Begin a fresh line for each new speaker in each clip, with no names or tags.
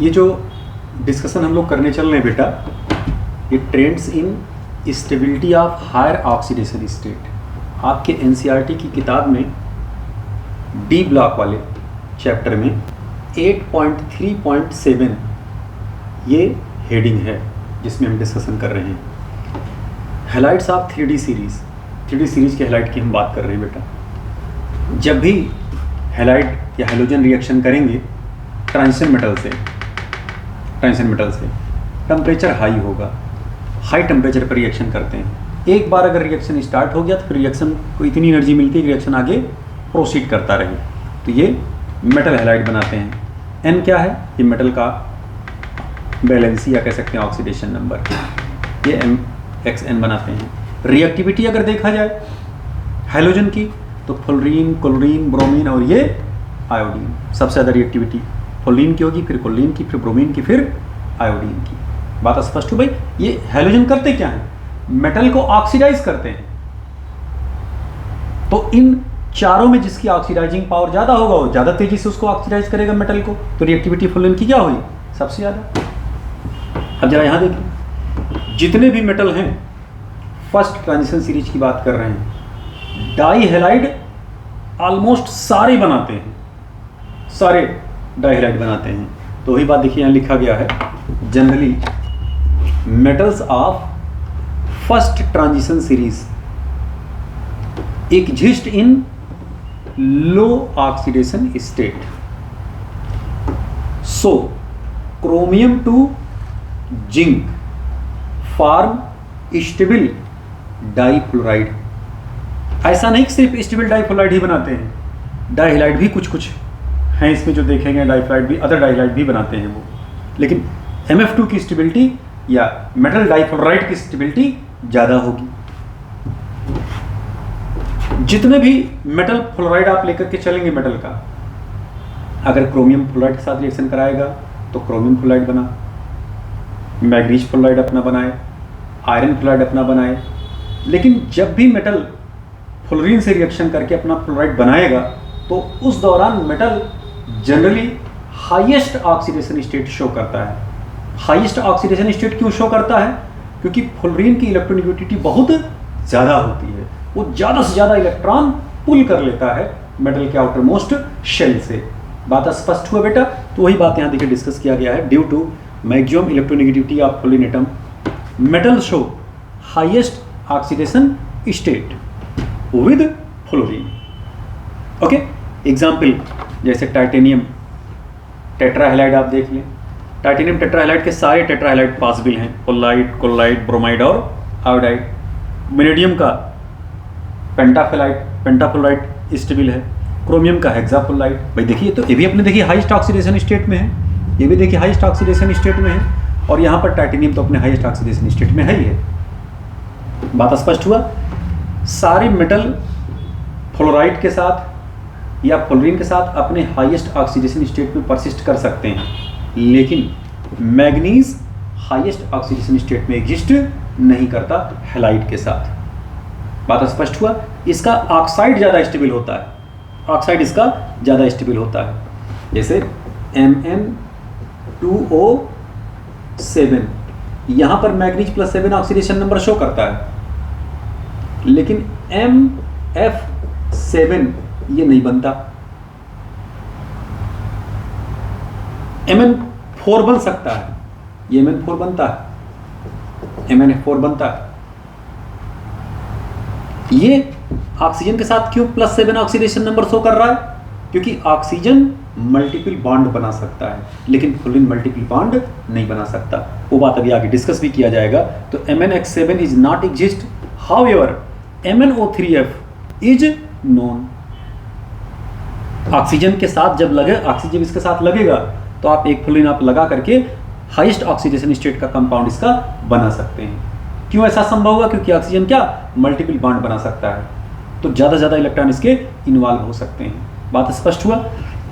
ये जो डिस्कशन हम लोग करने चल रहे हैं बेटा, ये trends in stability of higher oxidation state. आपके एनसीईआरटी की किताब में डी ब्लॉक वाले चैप्टर में 8.3.7 ये हेडिंग है जिसमें हम डिस्कशन कर रहे हैं। Halides of 3D series, 3D series के हैलाइड की हम बात कर रहे हैं बेटा। जब भी हैलाइड या हैलोजन रिएक्शन करेंगे ट्रांजिशन मेटल से टेम्परेचर हाई होगा, हाई टेम्परेचर पर रिएक्शन करते हैं। एक बार अगर रिएक्शन स्टार्ट हो गया तो फिर रिएक्शन को इतनी एनर्जी मिलती है कि रिएक्शन आगे प्रोसीड करता रहे, तो ये मेटल हैलाइड बनाते हैं। एन क्या है? ये मेटल का बैलेंसी या कह सकते हैं ऑक्सीडेशन नंबर, ये MXN बनाते हैं। रिएक्टिविटी अगर देखा जाए हैलोजन की तो फ्लोरीन, क्लोरीन, ब्रोमीन और ये आयोडीन, सबसे ज़्यादा रिएक्टिविटी फ्लोरीन की होगी, फिर क्लोरीन की, फिर ब्रोमीन की, फिर आयोडीन की। बात स्पष्ट हो भाई। ये हैलोजन करते क्या हैं? मेटल को ऑक्सीडाइज करते हैं। तो इन चारों में जिसकी ऑक्सीडाइजिंग पावर ज़्यादा होगा वो ज़्यादा तेजी से उसको ऑक्सीडाइज करेगा मेटल को, तो रिएक्टिविटी फ्लोरीन की क्या हुई? सबसे ज़्यादा। अब जरा यहाँ देखिए, जितने भी मेटल हैं फर्स्ट ट्रांजिशन सीरीज की बात कर रहे हैं, डाई हैलाइड ऑलमोस्ट सारे बनाते हैं, सारे डाई हैलाइड बनाते हैं। तो वही बात देखिए यहाँ लिखा गया है, generally metals of first transition series exist in low oxidation state, so chromium to zinc form stable difluoride. ऐसा नहीं कि सिर्फ स्टेबल डाईफ्लोराइड ही बनाते हैं, डाईहैलाइड भी कुछ कुछ हैं इसमें जो देखेंगे, डाईफ्लोराइड भी, अदर डाईहैलाइड भी बनाते हैं वो। लेकिन MF2 की स्टेबिलिटी या मेटल डाईफ्लोराइड की स्टेबिलिटी ज़्यादा होगी। जितने भी मेटल फ्लोराइड आप लेकर के चलेंगे मेटल का, अगर क्रोमियम फ्लोराइड के साथ रिएक्शन कराएगा तो क्रोमियम फ्लोराइड बना, मैग्नीज फ्लोराइड अपना बनाए, आयरन फ्लोराइड अपना बनाए। लेकिन जब भी मेटल फ्लोरीन से रिएक्शन करके अपना फ्लोराइड बनाएगा तो उस दौरान metal generally highest oxidation state show करता है। हाईएस्ट ऑक्सीडेशन स्टेट क्यों शो करता है? क्योंकि फ्लोरीन की इलेक्ट्रोनेगेटिविटी बहुत ज़्यादा होती है, वो ज़्यादा से ज़्यादा इलेक्ट्रॉन पुल कर लेता है मेटल के आउटर मोस्ट शेल से। बात स्पष्ट हुआ बेटा? तो वही बात यहाँ देखिए डिस्कस किया गया है। Due to maximum electronegativity of fluorine atom, metal show highest oxidation state with fluorine. Okay, example जैसे टाइटेनियम टेट्राहैलाइड आप देख लें। टाइटेनियम टेट्राहैलाइड के सारे टेट्राहैलाइड पॉसिबल हैं, कोलाइड, कोलाइड, ब्रोमाइड और आयोडाइड। मिनेडियम का पेंटाफ्लोराइड स्टेबल है। क्रोमियम का हेक्साफ्लोराइड। भाई देखिए, तो ये भी अपने देखिए हाईएस्ट ऑक्सीडेशन स्टेट में है, ये भी देखिए हाईएस्ट ऑक्सीडेशन स्टेट में है, और यहाँ पर टाइटेनियम तो अपने हाईएस्ट ऑक्सीडेशन स्टेट में है ही है। बात स्पष्ट हुआ? सारे मेटल फ्लोराइड के साथ या फ्लोरीन के साथ अपने हाईएस्ट ऑक्सीडेशन स्टेट में परसिस्ट कर सकते हैं, लेकिन मैग्नीज हाईएस्ट ऑक्सीडेशन स्टेट में एग्जिस्ट नहीं करता हैलाइड के साथ। बात स्पष्ट हुआ? इसका ऑक्साइड ज़्यादा स्टेबल होता है, ऑक्साइड इसका ज़्यादा स्टेबल होता है। जैसे MN2O7, यहाँ पर मैग्नीज +7 ऑक्सीडेशन नंबर शो करता है, लेकिन MF7 ये नहीं बनता। MN4 बन सकता है, ये MN4 बनता है, MnF4 बनता है। ये ऑक्सीजन के साथ क्यों +7 ऑक्सीडेशन नंबर शो कर रहा है? क्योंकि ऑक्सीजन मल्टीपल बॉन्ड बना सकता है, लेकिन फ्लोरीन मल्टीपल बॉन्ड नहीं बना सकता। वो बात अभी आगे डिस्कस भी किया जाएगा। तो MnX7 is not exist, however MnO3F is known. Oxygen के साथ जब लगे, ऑक्सीजन इसके साथ लगेगा तो आप एक फ्लोरीन आप लगा करके हाईएस्ट ऑक्सीडेशन स्टेट का कंपाउंड इसका बना सकते हैं। क्यों ऐसा संभव हुआ? क्योंकि ऑक्सीजन क्या मल्टीपल बॉन्ड बना सकता है, तो ज़्यादा से ज़्यादा इलेक्ट्रॉन इसके इन्वॉल्व हो सकते हैं। बात स्पष्ट हुआ?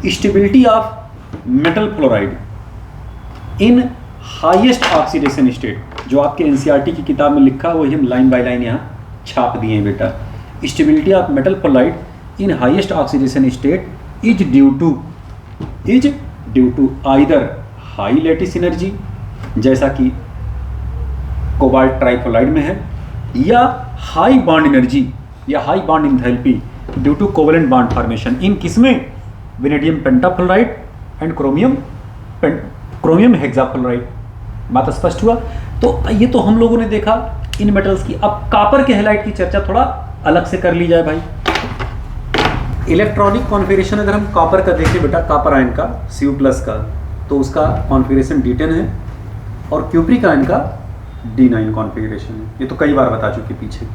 Stability of metal fluoride in highest oxidation state, जो आपके एनसीईआरटी की किताब में लिखा वही हम लाइन बाय लाइन यहाँ छाप दिए हैं बेटा। Stability of metal fluoride in highest oxidation state is due to either high lattice energy जैसा कि कोबाल्ट ट्राइफ्लोराइड में है, या हाई बॉन्ड एनर्जी या high bond enthalpy due to covalent bond formation in किसमें, vanadium pentafluoride and chromium hexafluoride. बात स्पष्ट हुआ। तो ये तो हम लोगों ने देखा इन मेटल्स की। अब कॉपर के हैलाइड की चर्चा थोड़ा अलग से कर ली जाए भाई। इलेक्ट्रॉनिक कॉन्फ़िगरेशन अगर हम कॉपर का देखें बेटा, कॉपर आयन का Cu+ का, तो उसका कॉन्फ़िगरेशन D10 है और क्यूप्रिक आयन का D9 कॉन्फ़िगरेशन है। ये तो कई बार बता चुके पीछे।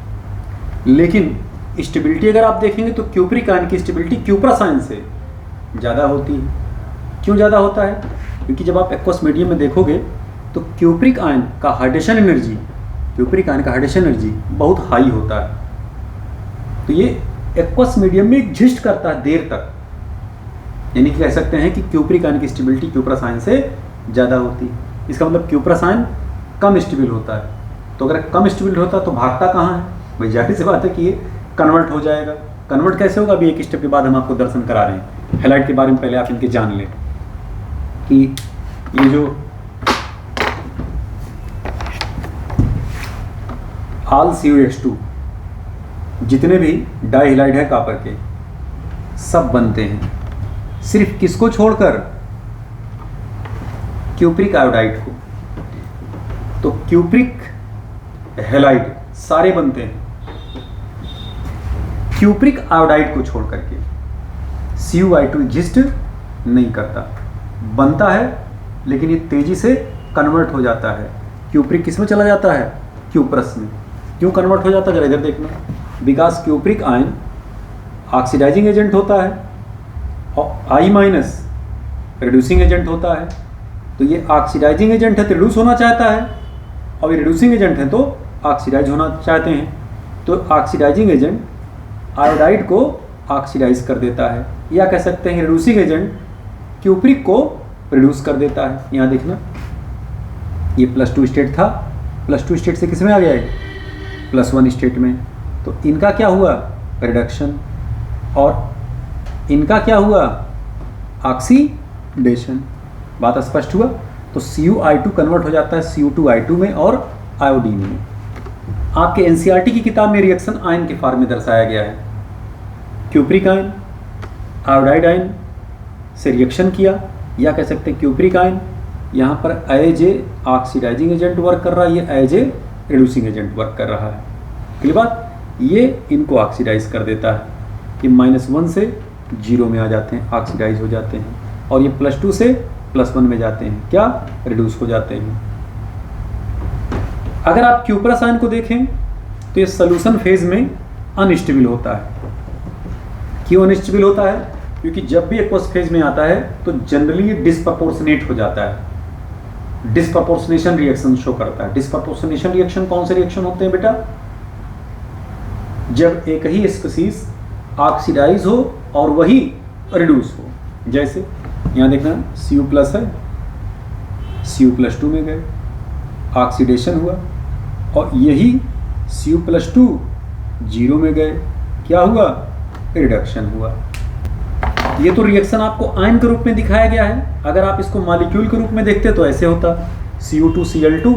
लेकिन स्टेबिलिटी अगर आप देखेंगे तो क्यूप्रिक आयन की स्टेबिलिटी क्यूप्रस आयन से ज़्यादा होती है। क्यों ज़्यादा होता है? क्योंकि जब आप एक्वस मीडियम में देखोगे तो क्यूप्रिक आयन का हाइड्रेशन एनर्जी बहुत हाई होता है। तो ये एक्वस मीडियम में एग्जिस्ट करता है देर तक, यानी कि कह सकते हैं कि क्यूप्रिक आयन की स्टेबिलिटी क्यूप्रस आयन से ज़्यादा होती है। इसका मतलब क्यूप्रस आयन कम स्टेबल होता है। तो अगर कम स्टेबल होता है तो भागता कहाँ है भाई? जाहिर सी बात है कि ये कन्वर्ट हो जाएगा। कन्वर्ट कैसे होगा? अभी एक स्टेप के बाद हम आपको दर्शन करा रहे हैं। हैलाइड के बारे में पहले आप इनके जान लें कि ये जो ऑल CuH2 जितने भी डाई हैलाइड है कॉपर के, सब बनते हैं सिर्फ किसको छोड़कर? क्यूप्रिक आयोडाइड को। तो क्यूप्रिक हैलाइड सारे बनते हैं क्यूप्रिक आयोडाइड को छोड़ करके। Cu(I2) एग्जिस्ट नहीं करता, बनता है लेकिन ये तेजी से कन्वर्ट हो जाता है। क्यूप्रिक किस में चला जाता है? क्यूप्रस में। क्यों कन्वर्ट हो जाता है? जरा इधर देखना। Because cupric ion oxidising agent होता है और I- रिड्यूसिंग एजेंट होता है। तो ये ऑक्सीडाइजिंग एजेंट है तो रिड्यूस होना चाहता है, और ये रिड्यूसिंग एजेंट है तो ऑक्सीडाइज होना चाहते हैं। तो ऑक्सीडाइजिंग एजेंट आयोडाइड को ऑक्सीडाइज कर देता है, या कह सकते हैं रिड्यूसिंग एजेंट क्यूप्रिक को रिड्यूस कर देता है। यहाँ देखना, ये +2 स्टेट था, +2 स्टेट से किस में आ गया है? +1 स्टेट में। तो इनका क्या हुआ? रिडक्शन। और इनका क्या हुआ? ऑक्सीडेशन। बात स्पष्ट हुआ। तो Cu(I2) कन्वर्ट हो जाता है Cu2I2 में और आयोडीन में। आपके NCERT की किताब में रिएक्शन आयन के फॉर्म में दर्शाया गया है। क्यूप्रिक आयन आयोडाइड आयन से रिएक्शन किया, या कह सकते हैं क्यूप्रिक आयन यहाँ पर as a oxidising agent work कर रहा है, ये as a reducing agent work कर रहा है। क्लियर बात? ये इनको ऑक्सीडाइज कर देता है। ये -1 से 0 में आ जाते हैं, ऑक्सीडाइज हो जाते हैं, और ये +2 से +1 में जाते हैं, क्या? रिड्यूस हो जाते हैं। अगर आप क्यूप्रस आयन को देखें तो ये सोल्यूशन फेज में अनस्टेबल होता है। क्यों अनस्टेबल होता है? क्योंकि जब भी एक्वस फेज में आता है तो जनरली ये डिस्प्रपोर्शनेट हो जाता है। डिस्प्रपोर्शनेशन रिएक्शन शो करता है। डिस्प्रपोर्शनेशन रिएक्शन कौन से रिएक्शन होते हैं बेटा? जब एक ही स्पीशीज ऑक्सीडाइज हो और वही रिड्यूस हो। जैसे यहाँ देखना, Cu+ है, Cu+2 में गए, ऑक्सीडेशन हुआ, और यही Cu+2 0 में गए, क्या हुआ? रिडक्शन हुआ। ये तो रिएक्शन आपको आयन के रूप में दिखाया गया है। अगर आप इसको मॉलिक्यूल के रूप में देखते तो ऐसे होता, Cu2Cl2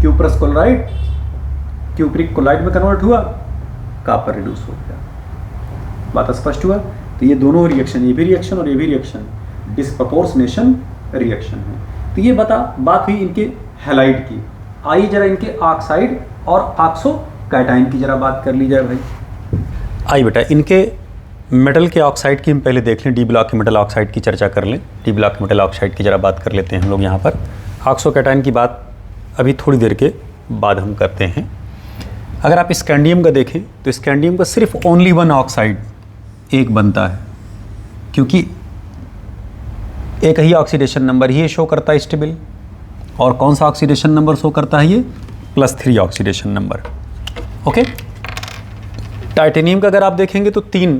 cuprous chloride cupric chloride में कन्वर्ट हुआ, कॉपर रिड्यूस हो गया। बात स्पष्ट हुआ। तो ये दोनों रिएक्शन, ये भी रिएक्शन और ये भी रिएक्शन डिस्प्रपोर्शनेशन रिएक्शन है। तो ये बात हुई इनके हैलाइड की। आइए जरा इनके ऑक्साइड और ऑक्सो कैटाइन की जरा बात कर ली जाए भाई। आइए बेटा, इनके मेटल के ऑक्साइड की हम पहले देख लें। डी ब्लॉक के मेटल ऑक्साइड की चर्चा कर लें। डी ब्लॉक के मेटल ऑक्साइड की जरा बात कर लेते हैं हम लोग यहाँ पर। ऑक्सो कैटाइन की बात अभी थोड़ी देर के बाद हम करते हैं। अगर आप स्कैंडियम का देखें तो स्कैंडियम का सिर्फ ओनली 1 ऑक्साइड एक बनता है, क्योंकि एक ही ऑक्सीडेशन नंबर ही शो करता है स्टेबल। और कौन सा ऑक्सीडेशन नंबर शो करता है? ये +3 ऑक्सीडेशन नंबर। ओके। टाइटेनियम का अगर आप देखेंगे तो 3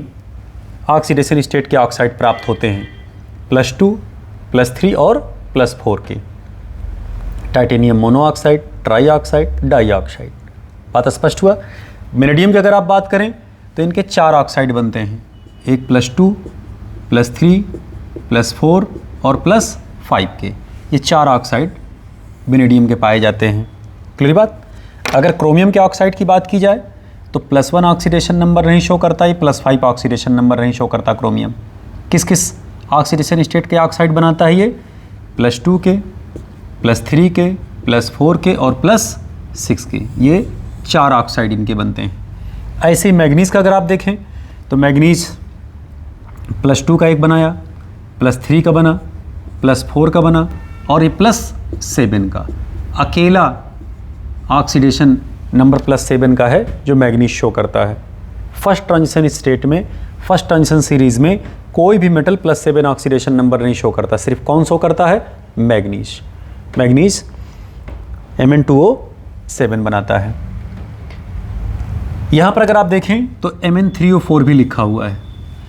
ऑक्सीडेशन स्टेट के ऑक्साइड प्राप्त होते हैं, +2, +3 और +4 के। Titanium monoxide, trioxide, dioxide. बात स्पष्ट हुआ। वेनेडियम की अगर आप बात करें तो इनके 4 ऑक्साइड बनते हैं, एक +2, +3, +4 और 5 के। ये 4 ऑक्साइड वेनेडियम के पाए जाते हैं। क्लियर बात। अगर क्रोमियम के ऑक्साइड की बात की जाए तो +1 ऑक्सीडेशन नंबर नहीं शो करता, ये +5 ऑक्सीडेशन नंबर नहीं शो करता क्रोमियम। किस किस ऑक्सीडेशन स्टेट के ऑक्साइड बनाता है ये? +2 के, +3 के, +4 के और +6 के। ये 4 ऑक्साइड इनके बनते हैं। ऐसे ही मैग्नीज का अगर आप देखें तो मैग्नीज +2 का एक बनाया, +3 का बना, +4 का बना और ये +7 का। अकेला ऑक्सीडेशन नंबर +7 का है जो मैग्नीज शो करता है। फर्स्ट ट्रांजिशन स्टेट में, फर्स्ट ट्रांजिशन सीरीज में कोई भी मेटल +7 ऑक्सीडेशन नंबर नहीं शो करता, सिर्फ कौन शो करता है? मैग्नीज। मैग्नीज Mn2O7 बनाता है। यहाँ पर अगर आप देखें तो Mn3O4 भी लिखा हुआ है।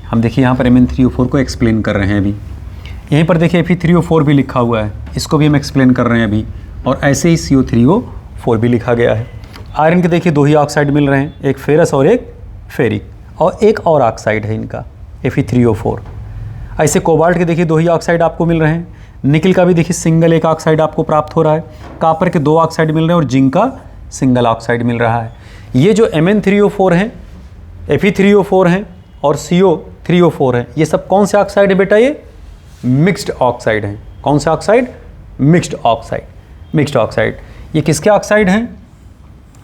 हम देखिए यहाँ पर Mn3O4 को एक्सप्लेन कर रहे हैं अभी। यहीं पर देखिए Fe3O4 भी लिखा हुआ है, इसको भी हम एक्सप्लेन कर रहे हैं अभी। और ऐसे ही CO3O4 भी लिखा गया है। आयरन के देखिए 2 ही ऑक्साइड मिल रहे हैं, एक फेरस और एक फेरिक, और एक और ऑक्साइड है इनका Fe3O4। ऐसे कोबाल्ट के देखिए 2 ही ऑक्साइड आपको मिल रहे हैं। निकल का भी देखिए सिंगल एक ऑक्साइड आपको प्राप्त हो रहा है। कापर के 2 ऑक्साइड मिल रहे हैं और जिंक का सिंगल ऑक्साइड मिल रहा है। ये जो Mn3O4 हैं, Fe3O4 हैं और CO3O4 हैं, ये सब कौन से ऑक्साइड है बेटा? ये मिक्स्ड ऑक्साइड हैं। कौन से oxide? Mixed oxide. Mixed oxide ये किसके ऑक्साइड हैं?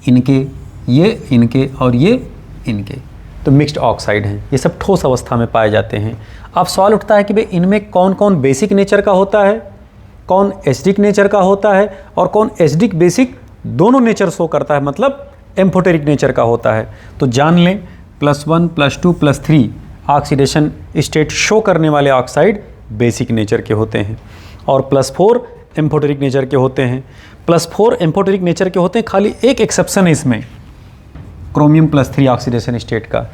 इनके, ये इनके और ये इनके। तो मिक्स्ड ऑक्साइड हैं। ये सब ठोस अवस्था में पाए जाते हैं। अब सवाल उठता है कि भाई इनमें कौन कौन बेसिक नेचर का होता है, कौन एसिडिक नेचर का होता है और कौन एसिडिक बेसिक दोनों नेचर शो करता है, मतलब एम्फोटेरिक नेचर का होता है। तो जान लें +1, +2, +3 ऑक्सीडेशन स्टेट शो करने वाले ऑक्साइड बेसिक नेचर के होते हैं और +4 एम्फोटेरिक नेचर के होते हैं। +4 एम्फोटेरिक नेचर के होते हैं। खाली एक एक्सेप्शन है इसमें, क्रोमियम +3 ऑक्सीडेशन स्टेट का।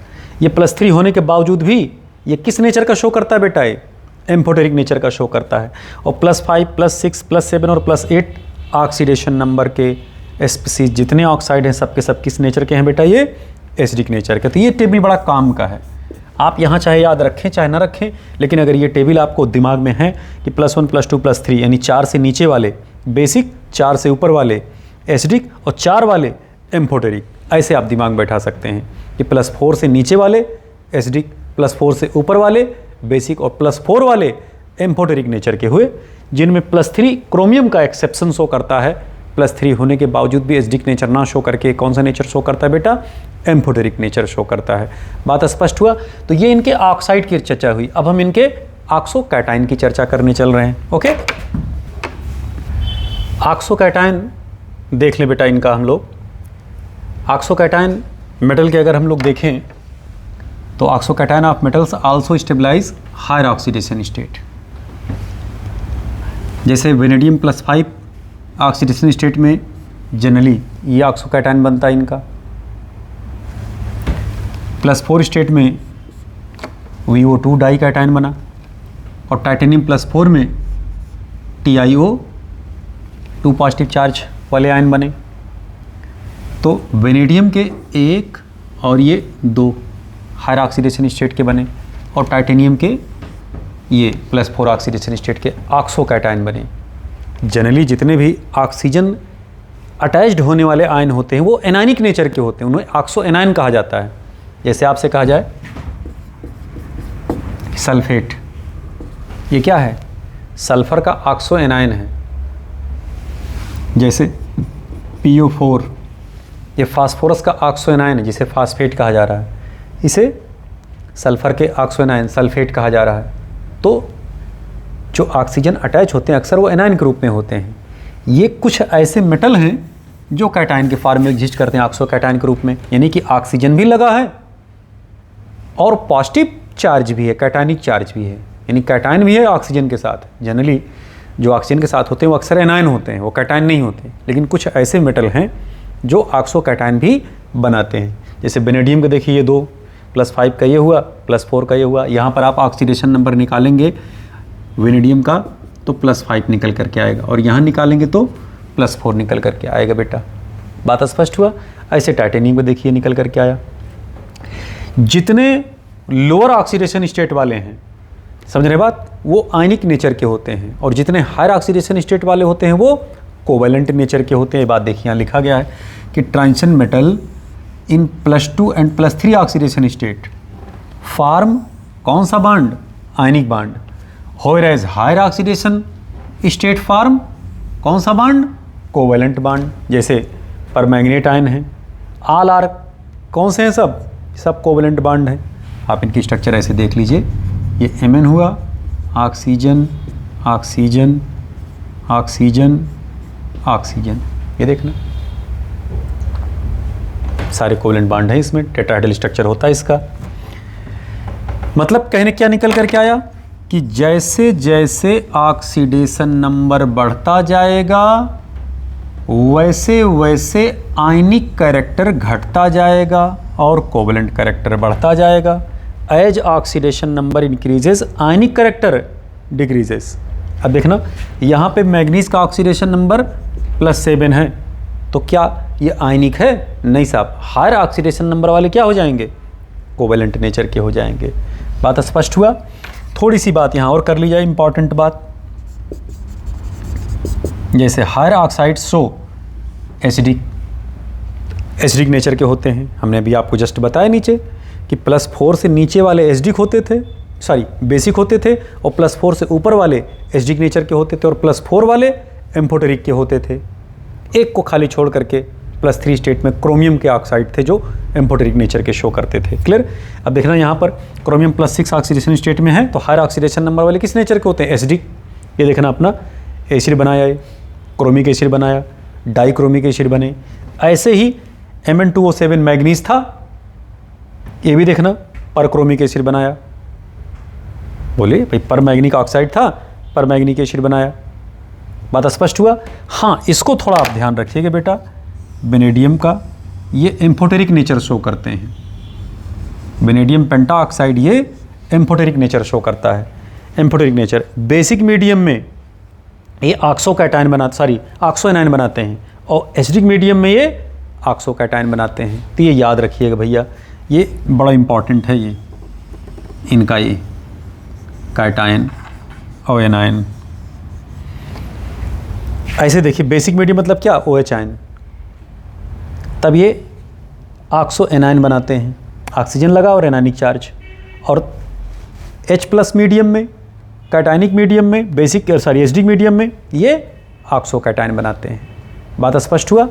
ये +3 होने के बावजूद भी ये किस नेचर का शो करता है बेटा? ये एम्फोटेरिक नेचर का शो करता है। और +5, +6, +7 और +8 ऑक्सीडेशन नंबर के स्पीसीज जितने ऑक्साइड हैं सबके सब किस नेचर के हैं बेटा? ये एसिडिक नेचर के। तो ये टेबल बड़ा काम का है। आप यहाँ चाहे याद रखें चाहे ना रखें, लेकिन अगर ये टेबल आपको दिमाग में है कि +1, +2, +3 यानी 4 से नीचे वाले बेसिक, 4 से ऊपर वाले एसिडिक और 4 वाले एम्फोटेरिक, ऐसे आप दिमाग में बैठा सकते हैं कि +4 से नीचे वाले एसिडिक, +4 से ऊपर वाले बेसिक और +4 वाले एम्फोटेरिक नेचर के हुए, जिनमें +3 क्रोमियम का एक्सेप्शन शो करता है। +3 होने के बावजूद भी एसिडिक नेचर ना शो करके कौन सा नेचर शो करता है बेटा? एम्फोटेरिक नेचर शो करता है। बात स्पष्ट हुआ? तो ये इनके ऑक्साइड की चर्चा हुई। अब हम इनके ऑक्सोकैटायन की चर्चा करने चल रहे हैं। ओके, ऑक्सोकैटायन देख लें बेटा इनका हम लोग। ऑक्सोकैटायन मेटल के अगर हम लोग देखें तो oxocation of metals also stabilise higher oxidation state. जैसे वेनेडियम +5 ऑक्सीडेशन स्टेट में जनरली ये ऑक्सोकैटायन बनता है इनका। +4 स्टेट में VO2 डाई कैटायन बना और टाइटेनियम +4 में TiO2 पॉजिटिव चार्ज वाले आयन बने। तो वेनेडियम के 1 और ये 2 हायर ऑक्सीडेशन स्टेट के बने और टाइटेनियम के ये +4 ऑक्सीडेशन स्टेट के ऑक्सोकैटायन बने। जनरली जितने भी ऑक्सीजन अटैच्ड होने वाले आयन होते हैं वो एनायनिक नेचर के होते हैं, उन्हें ऑक्सो एनायन कहा जाता है। जैसे आपसे कहा जाए सल्फेट, ये क्या है? सल्फर का ऑक्सो एनायन है। जैसे PO4 ये फास्फोरस का ऑक्सो एनायन है, जिसे फास्फेट कहा जा रहा है, इसे सल्फर के ऑक्सो एनायन सल्फेट कहा जा रहा है। तो जो ऑक्सीजन अटैच होते हैं अक्सर वो एनायन के रूप में होते हैं। ये कुछ ऐसे मेटल हैं जो कैटायन के फॉर्म में एग्जिस्ट करते हैं ऑक्सो कैटायन के रूप में, यानी कि ऑक्सीजन भी लगा है और पॉजिटिव चार्ज भी है, कैटायनिक चार्ज भी है, यानी कैटायन भी है ऑक्सीजन के साथ। जनरली जो ऑक्सीजन के साथ होते हैं वो अक्सर एनायन होते हैं, वो कैटायन नहीं होते। लेकिन कुछ ऐसे मेटल हैं जो ऑक्सो कैटायन भी बनाते हैं। जैसे वेनेडियम का देखिए ये 2 +5 का ये हुआ, +4 का ये हुआ। यहाँ पर आप ऑक्सीडेशन नंबर निकालेंगे वेनेडियम का तो +5 निकल करके आएगा और यहाँ निकालेंगे तो +4 निकल करके आएगा बेटा। बात स्पष्ट हुआ? ऐसे टाइटेनियम को देखिए निकल करके आया। जितने लोअर ऑक्सीडेशन स्टेट वाले हैं समझ रहे बात, वो आयनिक नेचर के होते हैं, और जितने हायर ऑक्सीडेशन स्टेट वाले होते हैं वो कोवेलेंट नेचर के होते हैं। बात देखिए यहाँ लिखा गया है कि transition metal in +2 and +3 oxidation state form कौन सा bond, ionic bond, whereas higher oxidation state form कौन सा बॉन्ड, कोवेलेंट बॉन्ड। जैसे परमैंगनेट आयन है, ऑल आर कौन से हैं, सब कोवेलेंट बॉन्ड हैं। आप इनकी स्ट्रक्चर ऐसे देख लीजिए, ये Mn हुआ, ऑक्सीजन ऑक्सीजन ऑक्सीजन ऑक्सीजन, ये देखना सारे कोवेलेंट बॉन्ड हैं इसमें, टेट्राहेड्रल स्ट्रक्चर होता है इसका। मतलब कहने क्या निकल कर के आया कि जैसे जैसे ऑक्सीडेशन नंबर बढ़ता जाएगा वैसे वैसे आयनिक कैरेक्टर घटता जाएगा और कोवेलेंट कैरेक्टर बढ़ता जाएगा। As oxidation number increases ionic character decreases. अब देखना यहाँ पे मैग्नीज का ऑक्सीडेशन नंबर +7 है, तो क्या ये आयनिक है? नहीं साहब, हायर ऑक्सीडेशन नंबर वाले क्या हो जाएंगे, कोवेलेंट नेचर के हो जाएंगे। बात स्पष्ट हुआ। थोड़ी सी बात यहाँ और कर ली जाए, इंपॉर्टेंट बात, जैसे higher oxide so acidic nature के होते हैं। हमने अभी आपको जस्ट बताया नीचे कि +4 से नीचे वाले एसिडिक होते थे, बेसिक होते थे, और +4 से ऊपर वाले एसिडिक नेचर के होते थे, और +4 वाले एम्फोटेरिक के होते थे। एक को खाली छोड़ करके +3 स्टेट में क्रोमियम के ऑक्साइड थे जो एम्फोटेरिक नेचर के शो करते थे। क्लियर। अब देखना यहाँ पर क्रोमियम +6 ऑक्सीडेशन स्टेट में है, तो हायर ऑक्सीडेशन नंबर वाले किस नेचर के होते हैं, एसिडिक। ये देखना अपना एसिड बनाया, ये क्रोमिक एसिड बनाया, डाइक्रोमिक एसिड बने। ऐसे ही Mn2O7 मैग्नीज था, ये भी देखना परक्रोमिक एसिड बनाया। बोले भाई परमैंगनिक ऑक्साइड था, परमैंगनिक एसिड बनाया। बात स्पष्ट हुआ। हाँ, इसको थोड़ा आप ध्यान रखिएगा बेटा, वेनेडियम का ये एम्फोटेरिक नेचर शो करते हैं। वेनेडियम पेंटाऑक्साइड ये एम्फोटेरिक नेचर शो करता है। एम्फोटेरिक नेचर बेसिक मीडियम में ये ऑक्सोकैटायन बनाते हैं, और एसिडिक मीडियम में ये ऑक्सोकैटायन बनाते हैं। तो ये याद रखिएगा भैया, ये बड़ा इंपॉर्टेंट है, ये इनका ये कैटायन और एनायन। ऐसे देखिए बेसिक मीडियम मतलब क्या, OH आयन, तब ये ऑक्सो एनायन बनाते हैं, ऑक्सीजन लगा और एनायनिक चार्ज। और H+ मीडियम में, कैटायनिक मीडियम में, एसिडिक मीडियम में ये ऑक्सो कैटायन बनाते हैं। बात स्पष्ट हुआ।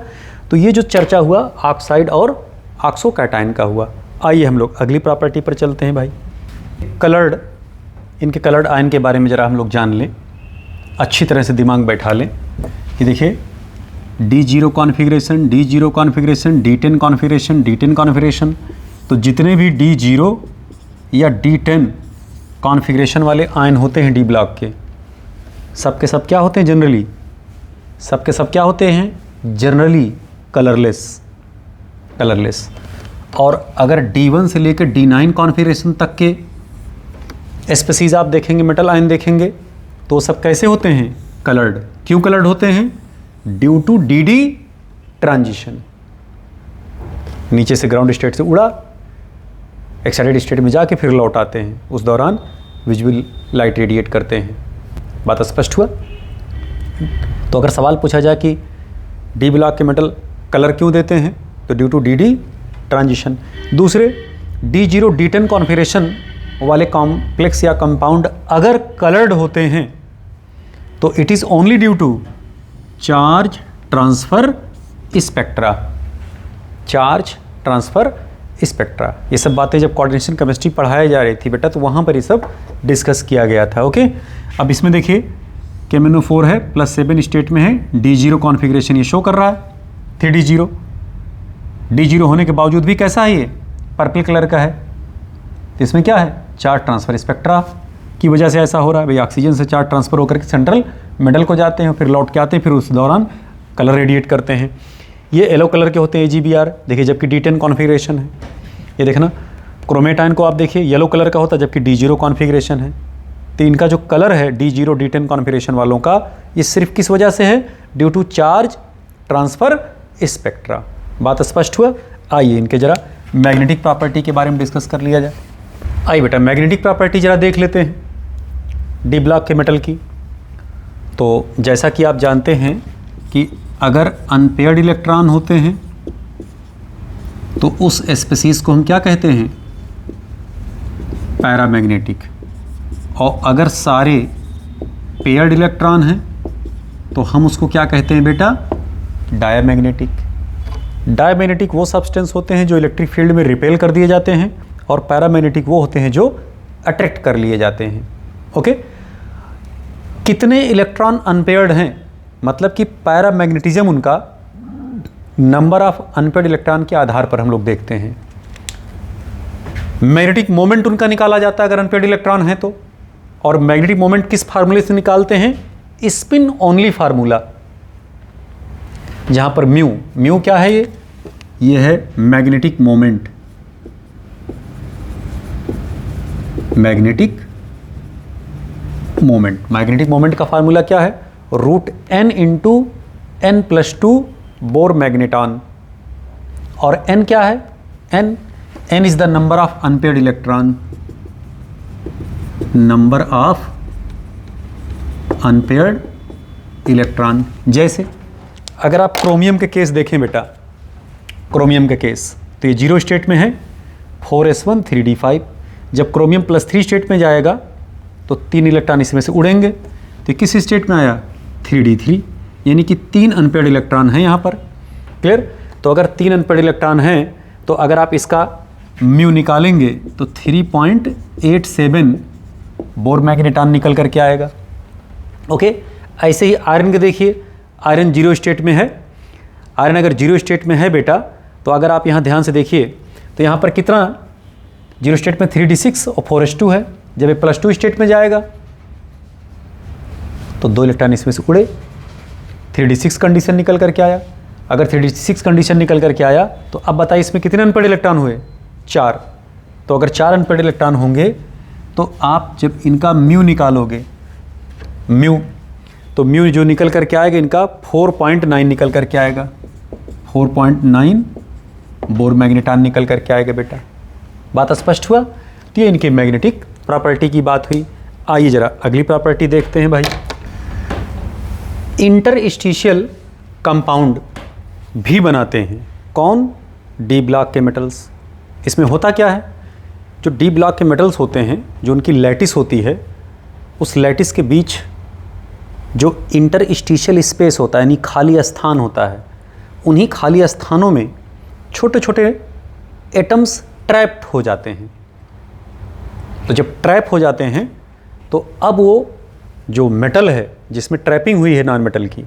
तो ये जो चर्चा हुआ ऑक्साइड और ऑक्सो कैटायन का हुआ। आइए हम लोग अगली प्रॉपर्टी पर चलते हैं भाई। इनके कलर्ड आयन के बारे में ज़रा हम लोग जान लें, अच्छी तरह से दिमाग बैठा लें। कि देखिए D0 configuration, D0 configuration, D10 configuration, D10 configuration. तो जितने भी D0 या D10 कॉन्फ़िगरेशन वाले आयन होते हैं D ब्लॉक के, सबके सब क्या होते हैं जनरली, सबके सब क्या होते हैं जनरली कलरलेस। और अगर D1 से लेकर D9 कॉन्फ़िगरेशन तक के स्पीसीज आप देखेंगे, मेटल आयन देखेंगे, तो सब कैसे होते हैं, कलर्ड। क्यों कलर्ड होते हैं, ड्यू टू DD ट्रांजिशन। नीचे से ग्राउंड स्टेट से उड़ा, एक्साइटेड स्टेट में जाके फिर लौट आते हैं, उस दौरान विजुअल लाइट रेडिएट करते हैं। बात स्पष्ट हुआ। तो अगर सवाल पूछा जाए कि D ब्लॉक के मेटल कलर क्यों देते हैं, तो ड्यू टू DD ट्रांजिशन। दूसरे D0 D10 कॉन्फ़िगरेशन वाले कॉम्प्लेक्स या कंपाउंड अगर कलर्ड होते हैं तो it is only due to charge transfer spectra. Charge transfer spectra, ये सब बातें जब कोऑर्डिनेशन केमिस्ट्री पढ़ाई जा रही थी बेटा, तो वहाँ पर ये सब डिस्कस किया गया था। ओके, अब इसमें देखिए कि MnO4 है, +7 स्टेट में है, D0 कॉन्फ़िगरेशन ये शो कर रहा है, 3D0। D0 होने के बावजूद भी कैसा है, ये पर्पल कलर का है। तो इसमें क्या है, चार्ज ट्रांसफ़र स्पेक्ट्रा की वजह से ऐसा हो रहा है। भाई ऑक्सीजन से चार्ज ट्रांसफ़र होकर के सेंट्रल मेटल को जाते हैं, फिर लौट के आते हैं, फिर उस दौरान कलर रेडिएट करते हैं। ये येलो कलर के होते हैं AgBr, देखिए, जबकि D10 कॉन्फ़िगरेशन है। ये देखना क्रोमेट आयन को आप देखिए येलो कलर का होता है, जबकि D0 कॉन्फ़िगरेशन है। तो इनका जो कलर है D0 D10 कॉन्फ़िगरेशन वालों का, ये सिर्फ किस वजह से है, due to charge transfer spectra. बात स्पष्ट हुआ। आइए इनके ज़रा मैग्नेटिक प्रॉपर्टी के बारे में डिस्कस कर लिया जाए। आइए बेटा मैग्नेटिक प्रॉपर्टी ज़रा देख लेते हैं। डी ब्लॉक के मेटल की। तो जैसा कि आप जानते हैं कि अगर अनपेयर्ड इलेक्ट्रॉन होते हैं तो उस स्पीसीज को हम क्या कहते हैं, पैरामैग्नेटिक। और अगर सारे पेयर्ड इलेक्ट्रॉन हैं तो हम उसको क्या कहते हैं बेटा, डायमैग्नेटिक। डायमैग्नेटिक वो सब्सटेंस होते हैं जो इलेक्ट्रिक फील्ड में रिपेल कर दिए जाते हैं, और पैरामैग्नेटिक वो होते हैं जो अट्रैक्ट कर लिए जाते हैं। ओके, कितने इलेक्ट्रॉन अनपेयर्ड हैं, मतलब कि पैरामैग्नेटिज्म उनका नंबर ऑफ अनपेयर्ड इलेक्ट्रॉन के आधार पर हम लोग देखते हैं। मैग्नेटिक मोमेंट उनका निकाला जाता है अगर अनपेयर्ड इलेक्ट्रॉन है तो। और मैग्नेटिक मोमेंट किस फार्मूले से निकालते हैं, स्पिन ओनली फार्मूला, जहां पर म्यू क्या है, ये है मैग्नेटिक मोमेंट। मैग्नेटिक मोमेंट का फार्मूला क्या है, √n into n+2 bore magneton. और n क्या है, n is the number of unpaired electron, number of unpaired electron. जैसे अगर आप क्रोमियम के केस देखें बेटा, क्रोमियम के केस तो ये 0 स्टेट में है, 4s1 3d5। जब क्रोमियम +3 स्टेट में जाएगा तो 3 इलेक्ट्रॉन इसमें से उड़ेंगे, तो किस स्टेट में आया, 3d3, यानी कि 3 अनपेयर्ड इलेक्ट्रॉन हैं यहाँ पर। क्लियर। तो अगर 3 अनपेयर्ड इलेक्ट्रॉन हैं तो अगर आप इसका म्यू निकालेंगे तो 3.87 बोर मैग्नेटॉन निकल करके आएगा। ओके, ऐसे ही आयरन के देखिए, आयरन 0 स्टेट में है। आयरन अगर 0 स्टेट में है बेटा, तो अगर आप यहाँ ध्यान से देखिए तो यहाँ पर कितना 0 स्टेट में 3d6 और 4s2 है। जब ये +2 स्टेट में जाएगा तो 2 इलेक्ट्रॉन इसमें से उड़े, 3d6 कंडीशन निकल करके आया। अगर 3d6 कंडीशन निकल करके आया तो अब बताइए इसमें कितने अनपेयर्ड इलेक्ट्रॉन हुए, 4। तो अगर 4 अनपेयर्ड इलेक्ट्रॉन होंगे तो आप जब इनका म्यू निकालोगे, तो म्यू जो निकल करके आएगा इनका 4.9 निकल करके आएगा, 4.9 बोर मैग्नेटॉन निकल करके आएगा बेटा। बात स्पष्ट हुआ। तो ये इनके मैग्नेटिक प्रॉपर्टी की बात हुई। आइए जरा अगली प्रॉपर्टी देखते हैं भाई। इंटरस्टिशियल कंपाउंड भी बनाते हैं कौन, डी ब्लॉक के मेटल्स। इसमें होता क्या है, जो डी ब्लॉक के मेटल्स होते हैं, जो उनकी लैटिस होती है, उस लैटिस के बीच जो इंटरस्टिशियल स्पेस होता है, यानी खाली स्थान होता है, उन्हीं खाली स्थानों में छोटे छोटे एटम्स ट्रैप्ड हो जाते हैं। तो जब ट्रैप हो जाते हैं तो अब वो जो मेटल है जिसमें ट्रैपिंग हुई है नॉन मेटल की,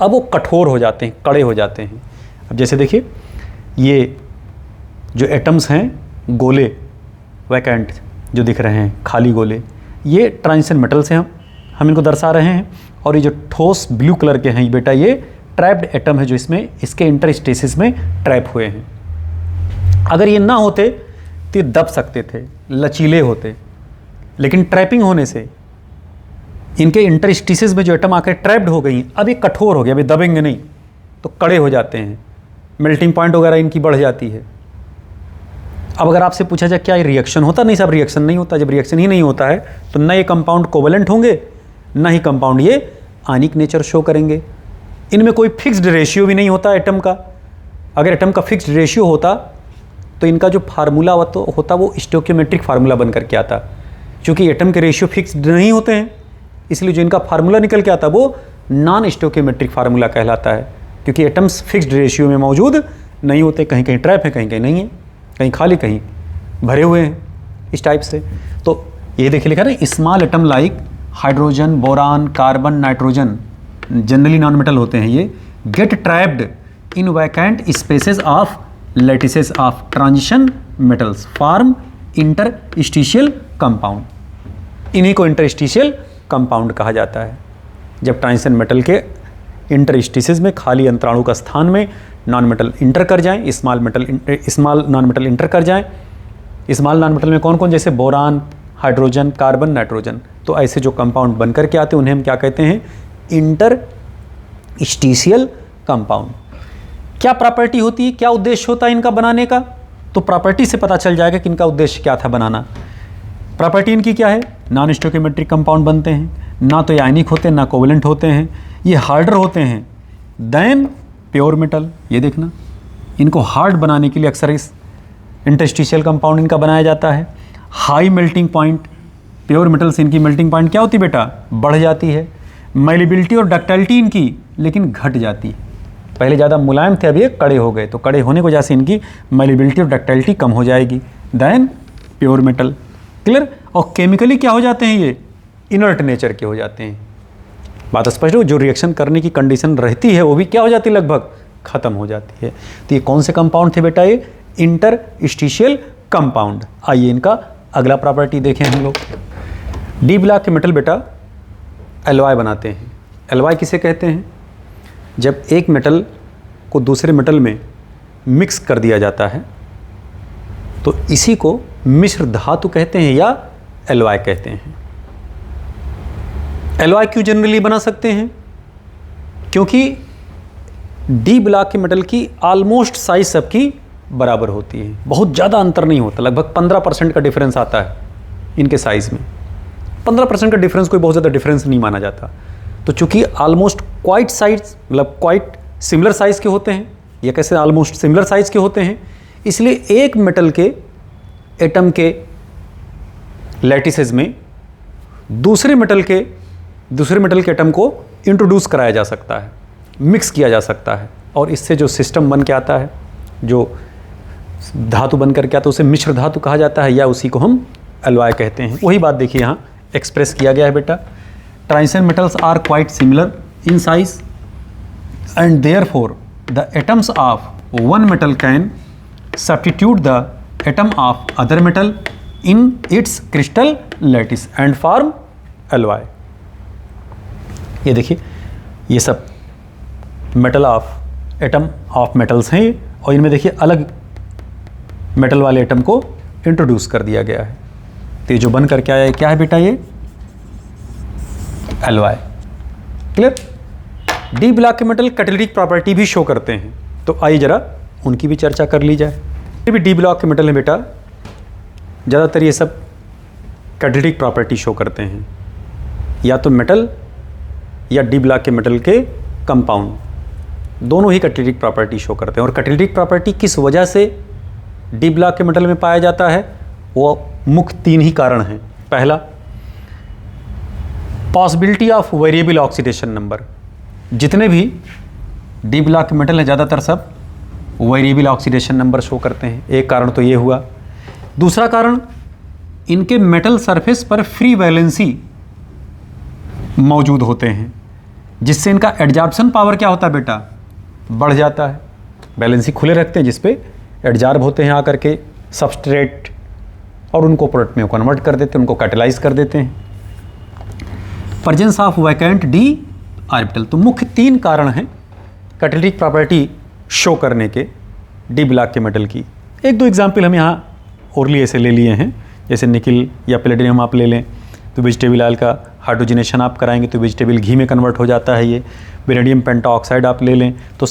अब वो कठोर हो जाते हैं, कड़े हो जाते हैं। अब जैसे देखिए ये जो एटम्स हैं, गोले वैकेंट जो दिख रहे हैं, खाली गोले, ये ट्रांजिशन मेटल से हम इनको दर्शा रहे हैं। और ये जो ठोस ब्लू कलर के हैं बेटा, ये ट्रैप्ड एटम है जो इसमें इसके इंटरस्टेसिस में ट्रैप हुए हैं। अगर ये ना होते तो ये दब सकते थे, लचीले होते, लेकिन ट्रैपिंग होने से इनके इंटरस्टिसेस में जो एटम आकर ट्रैप्ड हो गई, अब ये कठोर हो गया, अभी दबेंगे नहीं तो कड़े हो जाते हैं, मेल्टिंग पॉइंट वगैरह इनकी बढ़ जाती है। अब अगर आपसे पूछा जाए क्या ये रिएक्शन होता, नहीं साहब रिएक्शन नहीं होता। जब रिएक्शन ही नहीं होता है तो ना ये कंपाउंड कोवलेंट होंगे, ना ही कंपाउंड ये आयनिक नेचर शो करेंगे। इनमें कोई फिक्स्ड रेशियो भी नहीं होता एटम का। अगर एटम का फिक्स्ड रेशियो होता तो इनका जो फार्मूला होता वो स्टोइकियोमेट्रिक फार्मूला बन करके आता। क्योंकि एटम के रेशियो फिक्स्ड नहीं होते हैं, इसलिए जो इनका फार्मूला निकल के आता वो नॉन स्टोइकियोमेट्रिक फार्मूला कहलाता है। क्योंकि एटम्स फिक्स्ड रेशियो में मौजूद नहीं होते, कहीं कहीं ट्रैप है, कहीं कहीं नहीं है, कहीं खाली, कहीं भरे हुए हैं, इस टाइप से। तो ये देखिए लिखा है, small atom like hydrogen, boron, carbon, nitrogen, generally non metal होते हैं ये, get trapped in vacant spaces of lattices of transition metals, form interstitial compound. इन्हीं को इंटरस्टिशियल कंपाउंड कहा जाता है। जब ट्रांजिशन मेटल के इंटरस्टिसेस में, खाली अंतराणु का स्थान में नॉन मेटल इंटर कर जाएं, स्मॉल नॉन मेटल इंटर कर जाएं। स्मॉल नॉन मेटल में कौन कौन, जैसे बोरान, हाइड्रोजन, कार्बन, नाइट्रोजन। तो ऐसे जो कंपाउंड बन करके आते हैं उन्हें हम क्या कहते हैं, इंटरस्टिशियल कंपाउंड। क्या प्रॉपर्टी होती है, क्या उद्देश्य होता है इनका बनाने का, तो प्रॉपर्टी से पता चल जाएगा कि इनका उद्देश्य क्या था बनाना। प्रॉपर्टी इनकी क्या है, नॉन स्टोइकियोमेट्रिक कंपाउंड बनते हैं, ना तो ये आयनिक होते हैं ना कोवेलेंट होते हैं, ये हार्डर होते हैं देन प्योर मेटल। ये देखना, इनको हार्ड बनाने के लिए अक्सर इस इंटरस्टिशियल कंपाउंड इनका बनाया जाता है। High melting point, pure metals इनकी मेल्टिंग पॉइंट क्या होती है बेटा, बढ़ जाती है। मैलिबिलिटी और डक्टिलिटी इनकी लेकिन घट जाती है, पहले ज़्यादा मुलायम थे, अभी ये कड़े हो गए, तो कड़े होने की वजह से इनकी मैलिबिलिटी और डक्टिलिटी कम हो जाएगी देन प्योर मेटल। क्लियर। और केमिकली क्या हो जाते हैं, ये इनर्ट नेचर के हो जाते हैं। बात स्पष्ट हो, जो रिएक्शन करने की कंडीशन रहती है वो भी क्या हो जाती है, लगभग खत्म हो जाती है। तो ये कौन से कंपाउंड थे बेटा, ये इंटरस्टिशियल कंपाउंड। आइए इनका अगला प्रॉपर्टी देखें हम लोग। डी ब्लॉक के मेटल बेटा एलॉय बनाते हैं। एलॉय किसे कहते हैं, जब एक मेटल को दूसरे मेटल में मिक्स कर दिया जाता है तो इसी को मिश्र धातु कहते हैं या एलॉय कहते हैं। एलॉय क्यों जनरली बना सकते हैं, क्योंकि डी ब्लॉक के मेटल की ऑलमोस्ट साइज सबकी बराबर होती है, बहुत ज़्यादा अंतर नहीं होता, लगभग 15% का डिफरेंस आता है इनके साइज़ में। 15% का डिफरेंस कोई बहुत ज़्यादा डिफरेंस नहीं माना जाता। तो चूंकि ऑलमोस्ट क्वाइट साइज मतलब क्वाइट सिमिलर साइज़ के होते हैं, या कैसे ऑलमोस्ट सिमिलर साइज़ के होते हैं, इसलिए एक मेटल के एटम के लैटिसेस में दूसरे मेटल के एटम को इंट्रोड्यूस कराया जा सकता है, मिक्स किया जा सकता है, और इससे जो सिस्टम बन के आता है, जो धातु बन करके आता है, उसे मिश्र धातु कहा जाता है, या उसी को हम एलॉय कहते हैं। वही बात देखिए यहाँ एक्सप्रेस किया गया है बेटा। Transition metals are quite similar in size and therefore the atoms of one metal can substitute the atom of other metal in its crystal lattice and form alloy. ये देखिए, ये सब metal of atom of metals हैं, और इनमें देखिए अलग metal वाले एटम को इंट्रोड्यूस कर दिया गया है। तो ये जो बन कर क्या है, क्या है बेटा, ये एलॉय। क्लियर। डी ब्लॉक के मेटल कैटालिटिक प्रॉपर्टी भी शो करते हैं, तो आइए जरा उनकी भी चर्चा कर ली जाए। ये भी डी ब्लॉक के मेटल है बेटा, ज़्यादातर ये सब कैटालिटिक प्रॉपर्टी शो करते हैं, या तो मेटल या डी ब्लॉक के मेटल के कंपाउंड, दोनों ही कैटालिटिक प्रॉपर्टी शो करते हैं। और कैटालिटिक प्रॉपर्टी किस वजह से डी ब्लॉक के मेटल में पाया जाता है, वो मुख्य 3 ही कारण हैं। पहला, possibility of variable oxidation number. जितने भी डी ब्लॉक के मेटल हैं ज़्यादातर सब वेरिएबल ऑक्सीडेशन नंबर शो करते हैं, एक कारण तो ये हुआ। दूसरा कारण, इनके मेटल सरफेस पर फ्री वैलेंसी मौजूद होते हैं, जिससे इनका एडजॉर्प्शन पावर क्या होता है बेटा, बढ़ जाता है। वैलेंसी खुले रखते हैं, जिस पे एडजॉर्ब होते हैं आकर के सबस्ट्रेट, और उनको प्रोडक्ट में कन्वर्ट कर देते हैं, उनको कैटेलाइज कर देते हैं। Presence of vacant D orbital. तो मुख्य 3 कारण हैं कैटालिटिक प्रॉपर्टी शो करने के डी ब्लॉक के मेटल की। 1-2 एग्जाम्पल हम यहाँ ओरली ऐसे ले लिए हैं, जैसे निकिल या प्लेटिनियम आप ले लें तो वेजिटेबल ऑयल का हाइड्रोजनेशन आप कराएंगे तो वेजिटेबल घी में कन्वर्ट हो जाता है। ये वेनेडियम पेंटाऑक्साइड आप ले लें तो